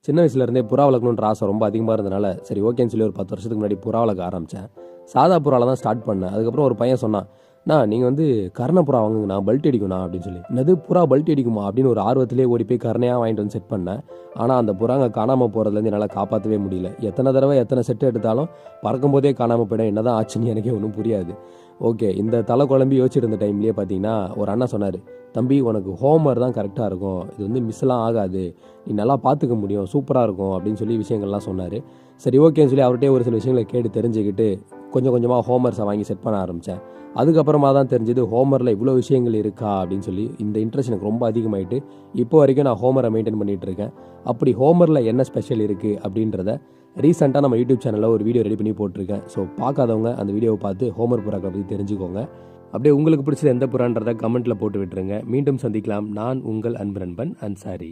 சின்ன வயசுலேருந்தே புறா வளர்க்கணுன்ற ஆசை ரொம்ப அதிகமாக இருந்தனால சரி ஓகேன்னு சொல்லி ஒரு 10 வருஷத்துக்கு முன்னாடி புறா வளர்க்க ஆரம்பித்தேன். சாதா புறாவில் தான் ஸ்டார்ட் பண்ணேன். அதுக்கப்புறம் ஒரு பையன் சொன்னான், நீங்கள் வந்து கர்ண புறா வாங்குங்கண்ணா, பல்ட்டி அடிக்கும்ண்ணா அப்படின்னு சொல்லி. என்னது புறா பல்ட்டி அடிக்குமா அப்படின்னு ஒரு ஆர்வத்திலே ஓடி போய் கர்ணையாக வாங்கிட்டு வந்து செட் பண்ணேன். ஆனால் அந்த புறாங்க காணாமல் போகிறதுலேருந்து என்னால் காப்பாற்றவே முடியல. எத்தனை தடவை எத்தனை செட்டு எடுத்தாலும் பறக்கும் போதே காணாமல் போயிடும். என்னதான் ஆச்சுன்னு எனக்கே ஒன்றும் புரியாது. ஓகே, இந்த தலை குழம்பி யோசிச்சுட்டு இருந்த டைம்லேயே பார்த்தீங்கன்னா ஒரு அண்ணா சொன்னார், தம்பி உனக்கு ஹோம்ஒர்க் தான் கரெக்டாக இருக்கும், இது வந்து மிஸ்லாம் ஆகாது, நீ நல்லா பார்த்துக்க முடியும், சூப்பராக இருக்கும் அப்படின்னு சொல்லி விஷயங்கள்லாம் சொன்னார். சரி ஓகேன்னு சொல்லி அவர்கிட்டே ஒரு சில விஷயங்களை கேட்டு தெரிஞ்சுக்கிட்டு கொஞ்சம் கொஞ்சமாக ஹோம்ஒர்க்ஸை வாங்கி செட் பண்ண ஆரம்பித்தேன். அதுக்கப்புறமா தான் தெரிஞ்சது ஹோம்ஒர்க்கில் இவ்வளோ விஷயங்கள் இருக்கா அப்படின்னு சொல்லி. இந்த இன்ட்ரெஸ்ட் எனக்கு ரொம்ப அதிகமாகிட்டு இப்போ வரைக்கும் நான் ஹோம்ஒர்க்கை மெயின்டைன் பண்ணிகிட்டு இருக்கேன். அப்படி ஹோம்ஒர்க்கில் என்ன ஸ்பெஷல் இருக்குது அப்படின்றத ரீசெண்டாக நம்ம யூடியூப் சேனலில் ஒரு வீடியோ ரெடி பண்ணி போட்டிருக்கேன். ஸோ பார்க்காதவங்க அந்த வீடியோவை பார்த்து ஹோம்ஒர்க் புறாக்களை பற்றி தெரிஞ்சுக்கோங்க. அப்படியே உங்களுக்கு பிடிச்சது எந்த புறான்றதை கமெண்ட்டில் போட்டு விட்டுருங்க. மீண்டும் சந்திக்கலாம். நான் உங்கள் அன்பு நண்பன் அன்சாரி.